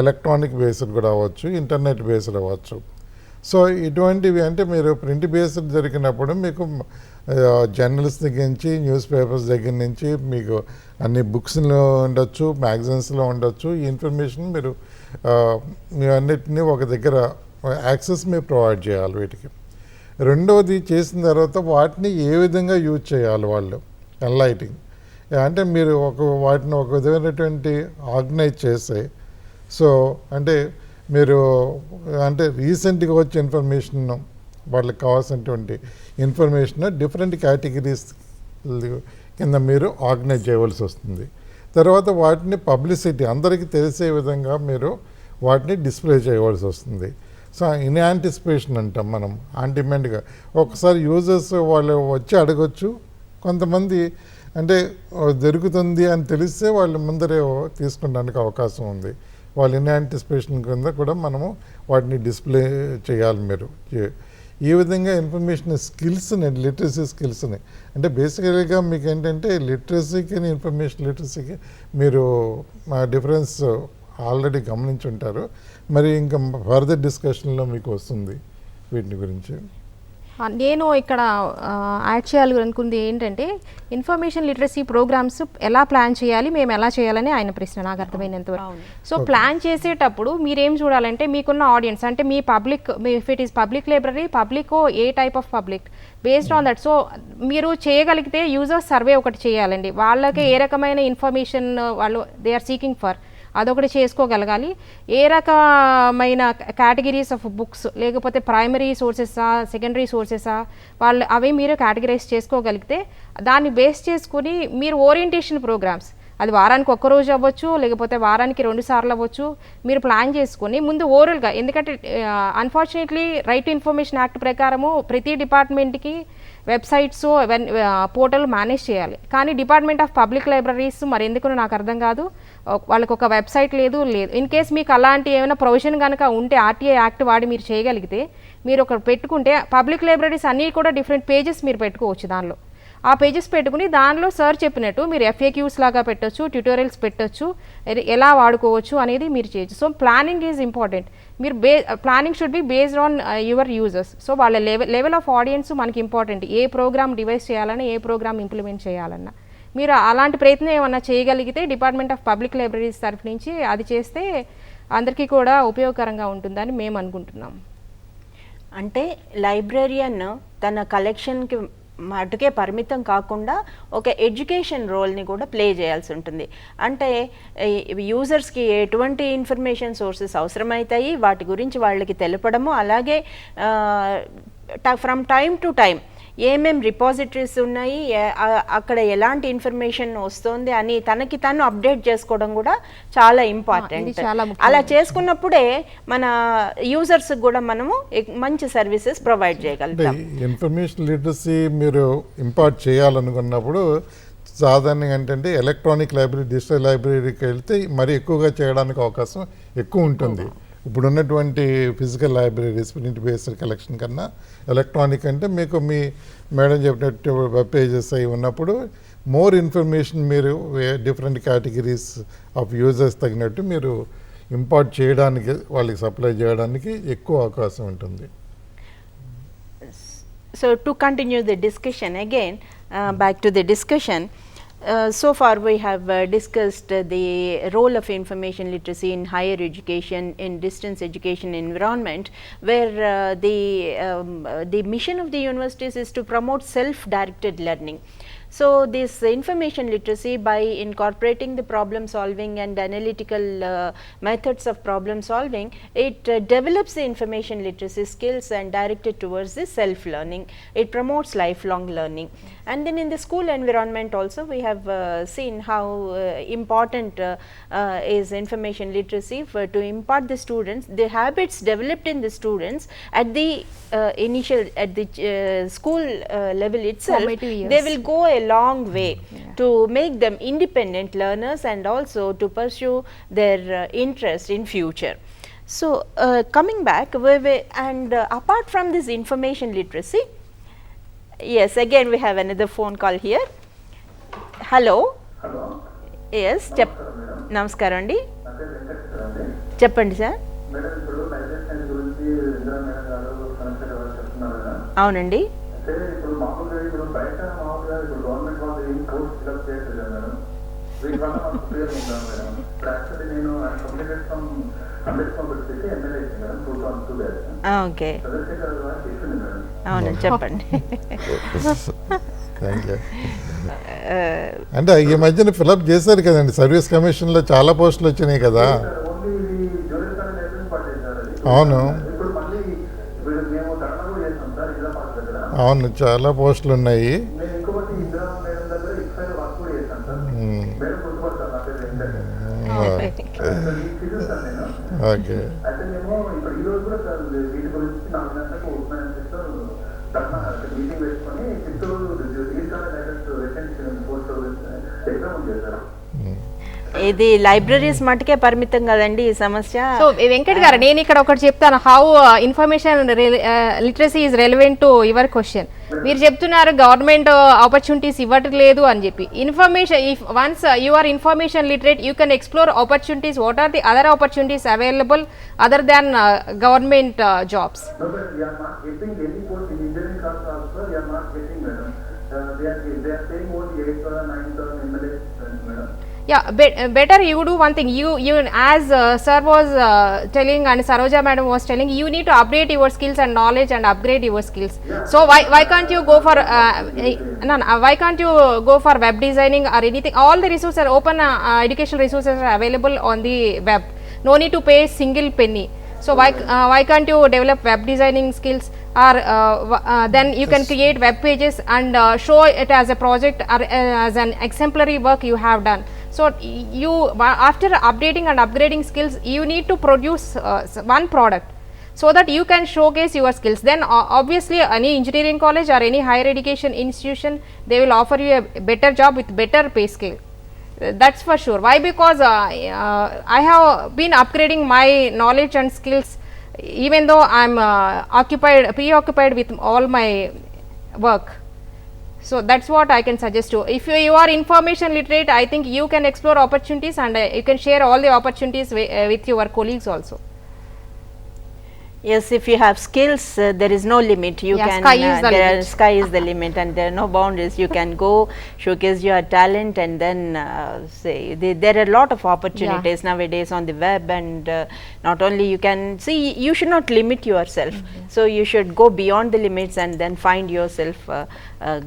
Speaker 4: ఎలక్ట్రానిక్ బేస్డ్ కూడా అవ్వచ్చు, ఇంటర్నెట్ బేస్డ్ అవ్వచ్చు. సో ఇటువంటివి అంటే మీరు ప్రింట్ బేస్డ్ జరిగినప్పుడు మీకు జర్నల్స్ దగ్గర నుంచి, న్యూస్ పేపర్స్ దగ్గర నుంచి మీకు అన్ని బుక్స్లో ఉండొచ్చు, మ్యాగజైన్స్లో ఉండొచ్చు. ఈ ఇన్ఫర్మేషన్ మీరు అన్నిటినీ ఒక దగ్గర యాక్సెస్ మీరు ప్రొవైడ్ చేయాలి వీటికి. రెండవది చేసిన తర్వాత వాటిని ఏ విధంగా యూజ్ చేయాలి వాళ్ళు, ఎన్లైటింగ్ అంటే మీరు వాటిని ఒక విధమైనటువంటి ఆర్గనైజ్ చేస్తే. సో అంటే మీరు అంటే రీసెంట్గా వచ్చే ఇన్ఫర్మేషన్, వాళ్ళకి కావాల్సినటువంటి ఇన్ఫర్మేషన్ డిఫరెంట్ కేటగిరీస్ కింద మీరు ఆర్గనైజ్ చేయవలసి వస్తుంది. తర్వాత వాటిని పబ్లిసిటీ అందరికీ తెలిసే విధంగా మీరు వాటిని డిస్ప్లే చేయవలసి వస్తుంది. సో ఇన్ యాంటిసిపేషన్ అంటాం మనం, ఆన్ డిమాండ్గా. ఒకసారి యూజర్స్ వాళ్ళు వచ్చి అడగొచ్చు, కొంతమంది అంటే దొరుకుతుంది అని తెలిస్తే వాళ్ళు ముందరే తీసుకునేందుకు అవకాశం ఉంది. వాళ్ళు ఇన్ యాంటిసిపేషన్ కింద కూడా మనము వాటిని డిస్ప్లే చేయాలి మీరు. ఈ విధంగా ఇన్ఫర్మేషన్ స్కిల్స్ని, లిటరసీ స్కిల్స్ని అంటే బేసికల్గా మీకు ఏంటంటే లిటరసీకి ఇన్ఫర్మేషన్ లిటరసీకి మీరు డిఫరెన్స్ ఆల్రెడీ గమనించి ఉంటారు. మరి ఇంకా ఫర్దర్ డిస్కషన్లో మీకు వస్తుంది వీటిని గురించి.
Speaker 3: నేను ఇక్కడ యాడ్ చేయాలనుకుంది ఏంటంటే ఇన్ఫర్మేషన్ లిటరసీ ప్రోగ్రామ్స్ ఎలా ప్లాన్ చేయాలి, మేము ఎలా చేయాలని ఆయన ప్రశ్న నాకు అర్థమైనంతవరకు. సో ప్లాన్ చేసేటప్పుడు మీరేం చూడాలంటే మీకున్న ఆడియన్స్ అంటే మీ public, if it is public library, public ఏ type of public based on that. So మీరు చేయగలిగితే యూజర్స్ సర్వే ఒకటి చేయాలండి, వాళ్ళకి ఏ రకమైన ఇన్ఫర్మేషన్ వాళ్ళు దే ఆర్ సీకింగ్ ఫర్ అదొకటి చేసుకోగలగాలి. ఏ రకమైన కేటగిరీస్ ఆఫ్ బుక్స్, లేకపోతే ప్రైమరీ సోర్సెసా సెకండరీ సోర్సెసా వాళ్ళు అవి మీరు కేటగిరైజ్ చేసుకోగలిగితే దాన్ని బేస్ చేసుకుని మీరు ఓరియంటేషన్ ప్రోగ్రామ్స్, అది వారానికి ఒక్కరోజు అవ్వచ్చు, లేకపోతే వారానికి 2 సార్లు అవ్వచ్చు, మీరు ప్లాన్ చేసుకుని ముందు ఓరల్గా, ఎందుకంటే unfortunately right to information act ప్రకారము ప్రతి డిపార్ట్మెంట్కి వెబ్సైట్స్ పోర్టల్ మేనేజ్ చేయాలి. కానీ డిపార్ట్మెంట్ ఆఫ్ పబ్లిక్ లైబ్రరీస్ మరి ఎందుకు నాకు అర్థం కాదు, వాళ్ళకి ఒక వెబ్సైట్ లేదు. ఇన్ కేస్ మీకు అలాంటి ఏమైనా ప్రొవిజన్ కనుక ఉంటే ఆర్టీఐ యాక్ట్ వాడి మీరు చేయగలిగితే మీరు ఒక పెట్టుకుంటే పబ్లిక్ లైబ్రరీస్ అన్నీ కూడా డిఫరెంట్ పేజెస్ మీరు పెట్టుకోవచ్చు. దానిలో ఆ పేజెస్ పెట్టుకుని దానిలో సార్ చెప్పినట్టు మీరు FAQs లాగా పెట్టొచ్చు, ట్యూటోరియల్స్ పెట్టొచ్చు, ఎలా వాడుకోవచ్చు అనేది మీరు చేయొచ్చు. So planning is important. మీరు planning should be based on your users. So వాళ్ళ లెవెల్ ఆఫ్ ఆడియన్స్ మనకి ఇంపార్టెంట్. ఏ ప్రోగ్రామ్ డివైస్ చేయాలన్నా, ఏ ప్రోగ్రామ్ ఇంప్లిమెంట్ చేయాలన్నా మీరు అలాంటి ప్రయత్నం ఏమన్నా చేయగలిగితే డిపార్ట్మెంట్ ఆఫ్ పబ్లిక్ లైబ్రరీస్ తరఫు నుంచి అది చేస్తే అందరికీ కూడా ఉపయోగకరంగా ఉంటుందని మేము అనుకుంటున్నాం.
Speaker 2: అంటే లైబ్రేరియన్ తన కలెక్షన్కి మటుకే పరిమితం కాకుండా ఒక ఎడ్యుకేషన్ రోల్ని కూడా ప్లే చేయాల్సి ఉంటుంది. అంటే యూజర్స్కి ఎటువంటి ఇన్ఫర్మేషన్ సోర్సెస్ అవసరమవుతాయి వాటి గురించి వాళ్ళకి తెలపడము, అలాగే ఫ్రమ్ టైం టు టైం ఏమేం రిపాజిటరీస్ ఉన్నాయి, అక్కడ ఎలాంటి ఇన్ఫర్మేషన్ వస్తుంది అని తనకి తను అప్డేట్ చేసుకోవడం కూడా చాలా ఇంపార్టెంట్. అలా చేసుకున్నప్పుడే మన యూజర్స్ కూడా మనము మంచి సర్వీసెస్ ప్రొవైడ్ చేయగలుగుతాం.
Speaker 4: ఇన్ఫర్మేషన్ లిటరసీ మీరు ఇంపార్ట్ చేయాలనుకున్నప్పుడు సాధారణంగా ఏంటంటే ఎలక్ట్రానిక్ లైబ్రరీ, డిజిటల్ లైబ్రరీకి వెళ్తే మరి ఎక్కువగా చేయడానికి అవకాశం ఎక్కువ ఉంటుంది. ఇప్పుడు ఉన్నటువంటి physical libraries print based collection కన్నా ఎలక్ట్రానిక్ అంటే మీకు మీ మేడం చెప్పినట్టు వెబ్ పేజెస్ అవి ఉన్నప్పుడు మోర్ ఇన్ఫర్మేషన్ మీరు డిఫరెంట్ కేటగిరీస్ ఆఫ్ యూజర్స్ తగినట్టు మీరు ఇంపార్ట్ చేయడానికి, వాళ్ళకి సప్లై చేయడానికి ఎక్కువ అవకాశం ఉంటుంది.
Speaker 2: So to continue the discussion again, back to the discussion. So far we have discussed the role of information literacy in higher education, in distance education environment, where the mission of the universities is to promote self-directed learning. So this information literacy, by incorporating the problem solving and analytical methods of problem solving, it develops the information literacy skills and directed towards the self learning. It promotes lifelong learning. And then in the school environment also we have seen how important is information literacy to impart the students the habits developed in the students at the initial at the school level itself. They will go a long way to make them independent learners and also to pursue their interest in future. So coming back, and apart from this information literacy, yes, again we have another phone call here. Hello.
Speaker 5: Hello.
Speaker 2: Yes, నమస్కారం అండి, చెప్పండి sir.
Speaker 5: Madam, ఇప్పుడు library గురించి Indira madam గారు connection ఎవరు చెప్తున్నారు కదా?
Speaker 2: అవునండి.
Speaker 5: అంటే ఇప్పుడు మామూలుగా ఇప్పుడు బయట మామూలుగా ఇప్పుడు గవర్నమెంట్ వాళ్ళు ఏం కోర్స్ ఫిల్అప్ చేయట్లేదు కదా మేడం, వీటి వల్ల మాకు ఉపయోగం ఉందా మేడం? ఇప్పుడు యాక్చువల్లీ నేను కంప్లీటెడ్ ఫ్రమ్ అంబేద్కర్ వచ్చేసి MLA madam 2002 batch.
Speaker 2: Okay,
Speaker 5: Chandrashekar garu చేసింది మేడం.
Speaker 2: అవునండి, చెప్పండి.
Speaker 4: అంటే ఈ మధ్యన ఫిలప్ చేశారు కదండి, సర్వీస్ కమిషన్లో చాలా పోస్టులు వచ్చినాయి కదా. అవును అవును, చాలా పోస్టులు ఉన్నాయి. ఓకే, మీటింగ్ పెట్టుకొని
Speaker 2: ఇది లైబ్రరీస్ మటుకే పరిమితం కదండి ఈ సమస్య.
Speaker 3: సో వెంకట్ గారు, నేను ఇక్కడ ఒకటి చెప్తాను, how information literacy is relevant to your question. మీరు చెప్తున్నారు గవర్నమెంట్ ఆపర్చునిటీస్ ఇవ్వట్లేదు అని చెప్పి. Information, if once you are information literate, you can explore opportunities. What are the other opportunities available other than government jobs?
Speaker 5: if they are saying only 8,000, 9,000 MLA, madam.
Speaker 3: Yeah, better you do one thing. You as sir was telling and Saroja madam was telling, you need to update your skills and knowledge and upgrade your skills.
Speaker 5: Yeah.
Speaker 3: So why can't you go for why can't you go for web designing or anything? All the resources are open. Educational resources are available on the web. No need to pay single penny. So why can't you develop web designing skills, or then you can create web pages and show it as a project or as an exemplary work you have done. So you, after updating and upgrading skills, you need to produce one product so that you can showcase your skills. Then obviously any engineering college or any higher education institution, they will offer you a better job with better pay scale. That's for sure. Why? Because I have been upgrading my knowledge and skills, even though I am preoccupied with all my work. So that's what I can suggest to. If you are information literate, I think you can explore opportunities, and you can share all the opportunities with your colleagues also.
Speaker 2: Yes, if you have skills, there is no limit. You can sky is the limit, and there are no boundaries. You can go showcase your talent, and then say there are a lot of opportunities nowadays on the web, and not only you can see, you should not limit yourself. So you should go beyond the limits and then find yourself a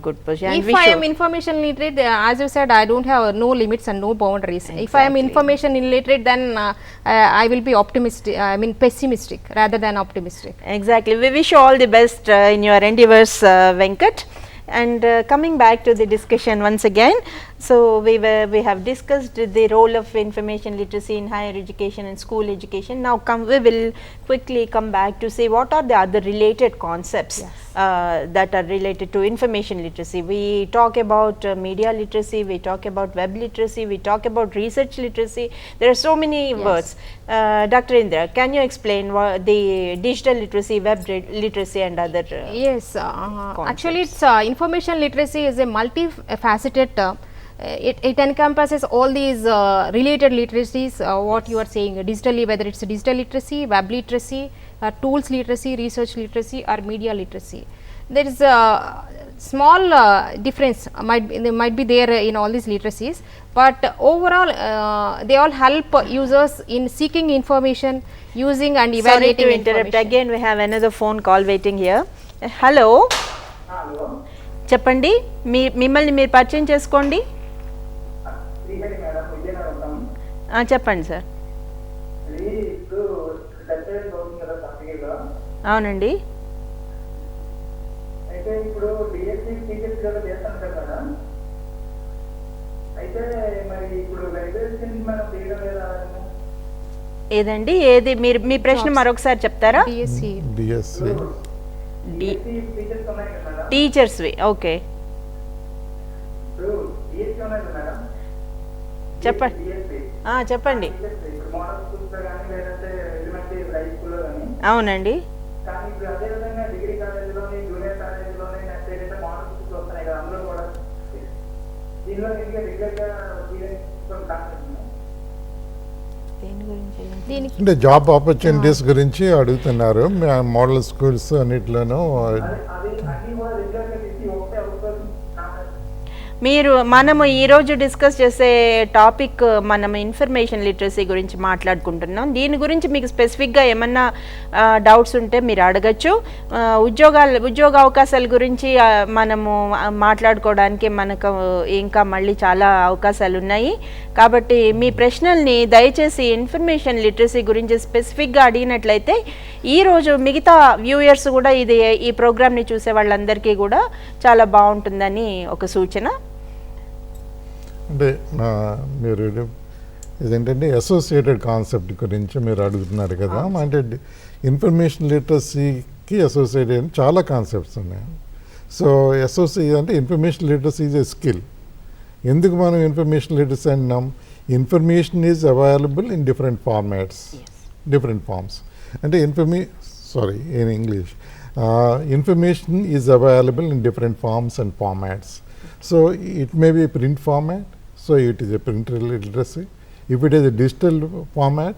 Speaker 2: good position.
Speaker 3: If I am information literate, as you said, I don't have no limits and no boundaries. Exactly. If I am information illiterate, then I will be optimistic. I mean pessimistic rather than optimistic.
Speaker 2: Exactly. We wish you all the best in your endeavors, Venkat. And coming back to the discussion once again, so we have discussed the role of information literacy in higher education and school education. Now we will quickly come back to say what are the other related concepts that are related to information literacy. We talk about media literacy, we talk about web literacy, we talk about research literacy. There are so many words. Dr. Indira, can you explain what the digital literacy, web literacy and other
Speaker 3: Yes, actually it's information literacy is a multifaceted term. It encompasses all these related literacies, what you are saying, digitally, whether it's digital literacy, web literacy, tools literacy, research literacy or media literacy. There is a small difference might be there in all these literacies, but overall they all help users in seeking information, using and evaluating.
Speaker 2: Sorry to interrupt, again we have another phone call waiting here. Hello.
Speaker 5: Hello.
Speaker 2: చెప్పండి, మిమ్మల్ని మీరు పరిచయం చేసుకోండి. చెప్పండి sir. అవునండి.
Speaker 5: అయితే ఇప్పుడు DSC teachers కూడా చేస్తాం కదా, అయితే మరి ఇప్పుడు వైబ్రేషన్ మనం తీయడం లేదా?
Speaker 2: ఏదండి, ఏది మీరు మీ ప్రశ్న మరొకసారి చెప్తారా?
Speaker 3: డిఎస్సి
Speaker 2: టీచర్స్ వి. ఓకే, చెప్పండి. చెప్పండి. అవునండి.
Speaker 4: అంటే జాబ్ ఆపర్చునిటీస్ గురించి అడుగుతున్నారు. మోడల్ స్కూల్స్ అన్నిట్లోనూ
Speaker 2: మనము ఈరోజు డిస్కస్ చేసే టాపిక్ మనం ఇన్ఫర్మేషన్ లిటరసీ గురించి మాట్లాడుకుంటున్నాం. దీని గురించి మీకు స్పెసిఫిక్గా ఏమన్నా డౌట్స్ ఉంటే మీరు అడగచ్చు. ఉద్యోగ అవకాశాల గురించి మనము మాట్లాడుకోవడానికి మనకు ఇంకా మళ్ళీ చాలా అవకాశాలు ఉన్నాయి. కాబట్టి మీ ప్రశ్నల్ని దయచేసి ఇన్ఫర్మేషన్ లిటరసీ గురించి స్పెసిఫిక్గా అడిగినట్లయితే ఈరోజు మిగతా వ్యూయర్స్ కూడా ఈ ప్రోగ్రామ్ని చూసే వాళ్ళందరికీ కూడా చాలా బాగుంటుందని ఒక సూచన.
Speaker 4: అంటే మీరు ఇదేంటంటే అసోసియేటెడ్ కాన్సెప్ట్ గురించి మీరు అడుగుతున్నారు కదా. అంటే ఇన్ఫర్మేషన్ లిటరసీకి అసోసియేటెడ్ చాలా కాన్సెప్ట్స్ ఉన్నాయి. సో అంటే information literacy is a skill. ఎందుకు మనం ఇన్ఫర్మేషన్ లిటరసీ అన్నాం? Information is available in different formats, different forms. అంటే in English, information is available in different forms and formats. So it may be a print format, so it is a print literacy. If it is a digital format,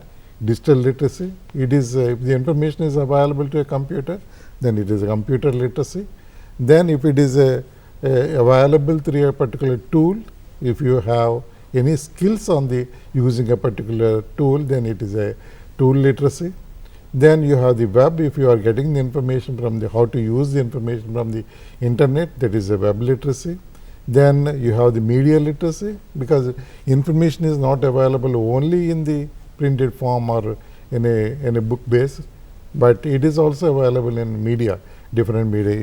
Speaker 4: digital literacy. It is if the information is available to a computer, then it is a computer literacy. Then if it is a available through a particular tool. If you have any skills on the using a particular tool, then it is a tool literacy. Then you have the web. If you are getting the information from the how to use the information from the internet, that is a web literacy. Then you have the media literacy, because information is not available only in the printed form or in a book base, but it is also available in media, different media.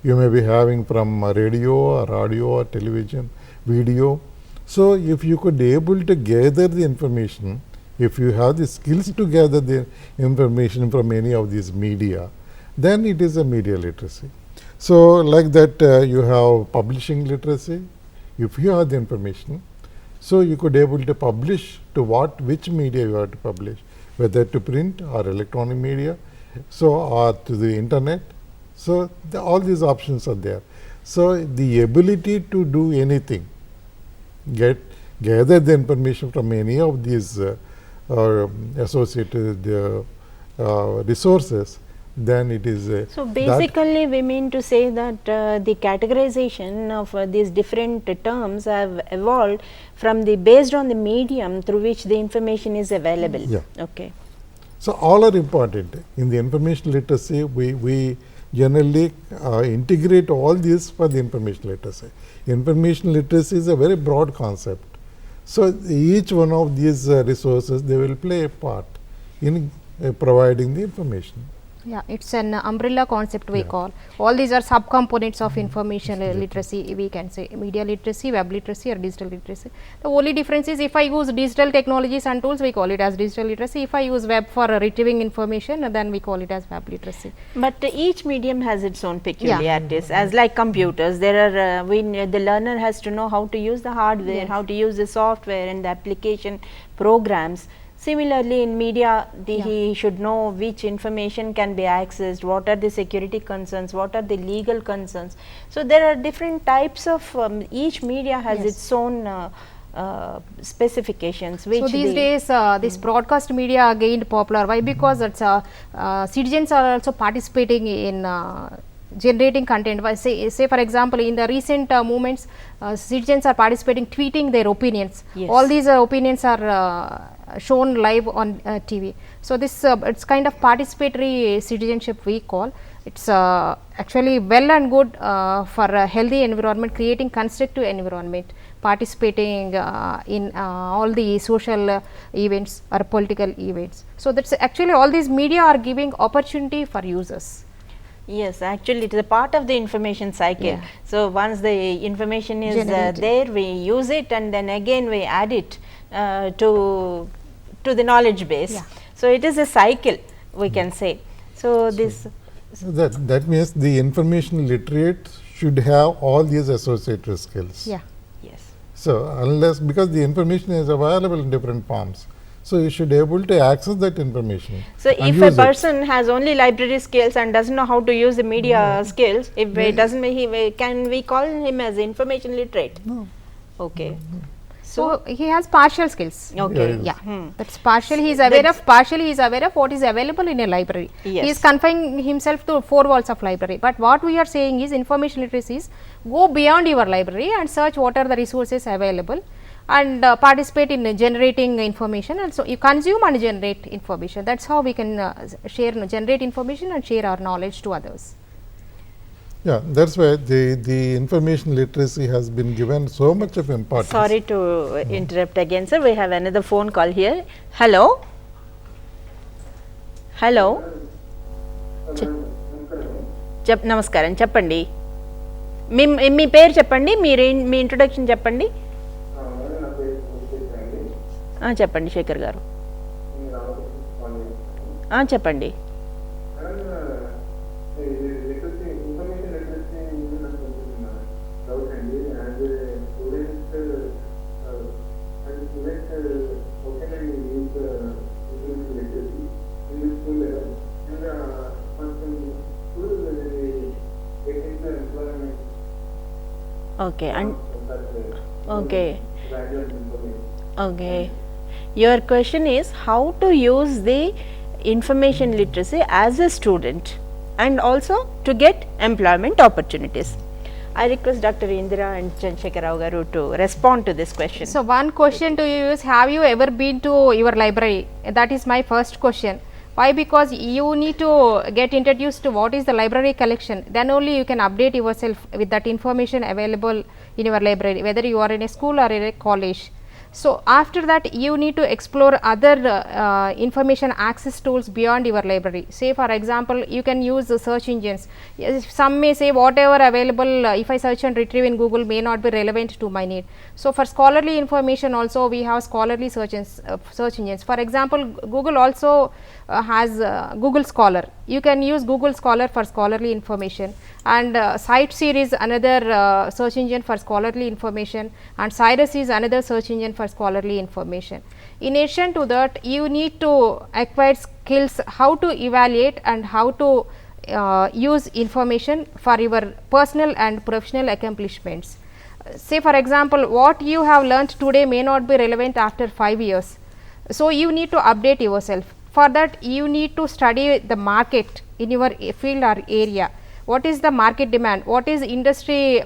Speaker 4: You may be having from radio or audio or television, video. So if you could able to gather the information, if you have the skills to gather the information from any of these media, then it is a media literacy. So like that, you have publishing literacy. If you have the information, so you could able to publish to which media you have to publish, whether to print or electronic media, so or to the internet. So all these options are there. So the ability to do anything, gather the information from any of these associated resources, then it is
Speaker 2: so basically we mean to say that the categorization of these different terms have evolved from the based on the medium through which the information is available.
Speaker 4: Yeah.
Speaker 2: Okay.
Speaker 4: So all are important. In the information literacy, we generally integrate all these for the information literacy. Information literacy is a very broad concept. So each one of these resources, they will play a part in providing the information.
Speaker 3: Yeah, it's an umbrella concept we call. All these are subcomponents of information literacy, we can say media literacy, web literacy or digital literacy. The only difference is if I use digital technologies and tools, we call it as digital literacy. If I use web for retrieving information, then we call it as web literacy.
Speaker 2: But each medium has its own peculiarities, as like computers, there are the learner has to know how to use the hardware, how to use the software and the application programs. Similarly, in media, he should know which information can be accessed, what are the security concerns, what are the legal concerns. So there are different types of each media has its own specifications. Which
Speaker 3: so these days, this broadcast media gained popular. Why? Because it's citizens are also participating in generating content. Say for example, in the recent movements, citizens are participating, tweeting their opinions.
Speaker 2: Yes.
Speaker 3: All these opinions are shown live on TV. So this it's kind of participatory citizenship we call. It's actually well and good for a healthy environment, creating constructive environment, participating in all the social events or political events. So that's actually all these media are giving opportunity for users.
Speaker 2: Yes, actually it is a part of the information cycle. So once the information is there, we use it and then again we add it to the knowledge base. So it is a cycle, we can say. So this
Speaker 4: that means the information literate should have all these associated skills.
Speaker 3: Yeah.
Speaker 2: Yes.
Speaker 4: So unless, because the information is available in different forms, so you should be able to access that information.
Speaker 2: So if a person has only library skills and doesn't know how to use the media skills, if he doesn't, can we call him as information literate?
Speaker 4: No.
Speaker 2: Okay.
Speaker 3: So he has partial skills.
Speaker 2: Okay.
Speaker 3: Yeah, that's partial. He is aware of partially. He is aware of what is available in a library.
Speaker 2: Yes.
Speaker 3: He is confining himself to 4 walls of library. But what we are saying is information literacy is go beyond your library and search what are the resources available, and participate in generating information. And so you consume and generate information. That's how we can generate information and share our knowledge to others.
Speaker 4: Yeah, that's why the information literacy has been given so much of importance.
Speaker 2: Sorry to interrupt again, sir. We have another phone call here. Hello. Hello. Namaskaram. Cheppandi. మీ పేరు చెప్పండి, మీ introduction చెప్పండి. చెప్పండి శేఖర్ గారు. చెప్పండి. Okay. Okay. Your question is how to use the information literacy as a student and also to get employment opportunities. I request Dr. Indira and Sekhar garu to respond to this question.
Speaker 3: So, one question to you is, have you ever been to your library? That is my first question. Why? Because you need to get introduced to what is the library collection, then only you can update yourself with that information available in your library, whether you are in a school or in a college. So, after that you need to explore other information access tools beyond your library. Say for example, you can use the search engines. Yes, some may say whatever available if I search and retrieve in Google may not be relevant to my need. So, for scholarly information also we have scholarly search engines. For example, Google also has Google Scholar. You can use Google Scholar for scholarly information, and CiteSeer is another search engine for scholarly information, and Cyrus is another search engine for scholarly information. In addition to that, you need to acquire skills how to evaluate and how to use information for your personal and professional accomplishments. Say for example, what you have learnt today may not be relevant after 5 years. So, you need to update yourself. For that, you need to study the market in your field or area. What is the market demand? What is industry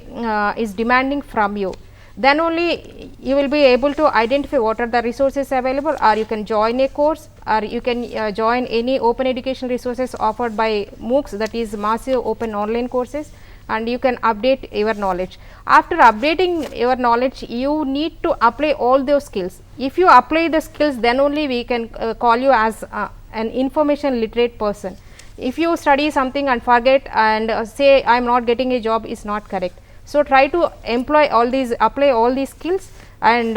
Speaker 3: is demanding from you? Then only you will be able to identify what are the resources available, or you can join a course, or you can join any open education resources offered by MOOCs, that is massive open online courses, and you can update your knowledge. After updating your knowledge, you need to apply all those skills. If you apply the skills, then only we can call you as an information literate person. If you study something and forget and say I am not getting a job, is not correct. So, try to apply all these skills and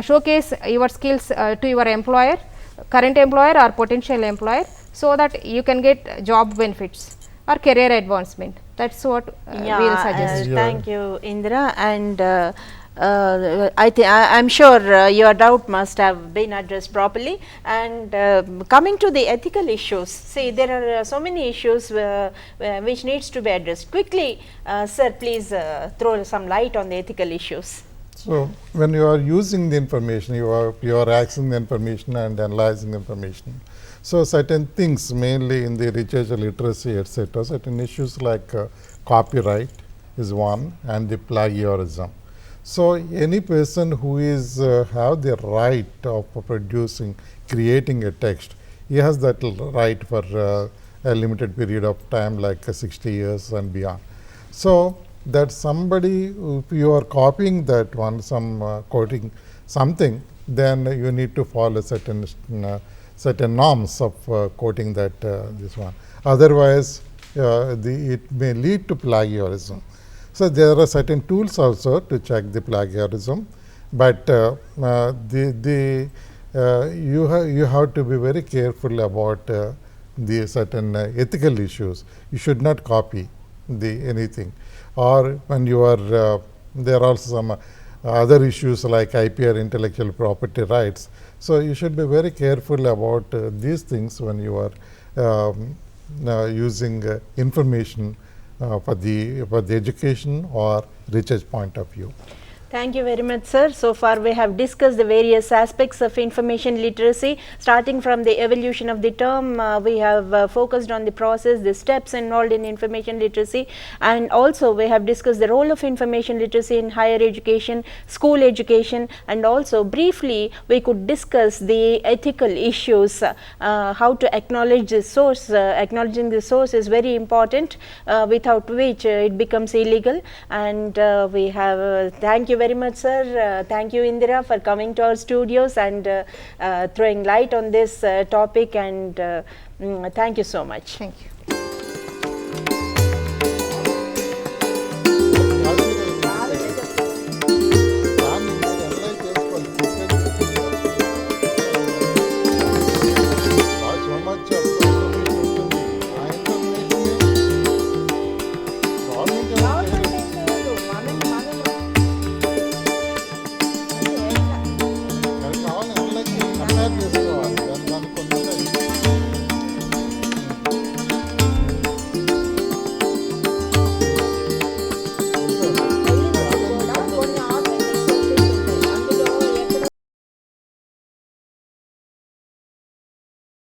Speaker 3: showcase your skills to your employer, current employer or potential employer, so that you can get job benefits or career advancement. That is what we will suggest.
Speaker 2: Thank you, Indira, and I am sure your doubt must have been addressed properly. And coming to the ethical issues, see, there are so many issues which needs to be addressed. Quickly, sir, please throw some light on the ethical issues.
Speaker 4: So, when you are using the information, you are accessing the information and analyzing the information. So, certain things, mainly in the research literacy, etc., certain issues like copyright is one, and the plagiarism. So, any person who is have the right of producing, creating a text, he has that right for a limited period of time, like 60 years and beyond. So, that somebody, if you are copying that one, quoting something, then you need to follow certain norms of quoting that this one. Otherwise, it may lead to plagiarism. So, there are certain tools also to check the plagiarism, but you have to be very careful about the certain ethical issues. You should not copy anything, or when you are there are also some other issues like IP or intellectual property rights. So, you should be very careful about these things when you are using information for the education or research point of view.
Speaker 2: Thank you very much, sir. So far we have discussed the various aspects of information literacy, starting from the evolution of the term. We have focused on the process, the steps involved in information literacy, and also we have discussed the role of information literacy in higher education, school education, and also briefly we could discuss the ethical issues, how to acknowledge the source. Acknowledging the source is very important, without which it becomes illegal. And we have thank you very much, sir. Thank you, Indira, for coming to our studios and throwing light on this topic, and thank you so much.
Speaker 3: Thank you.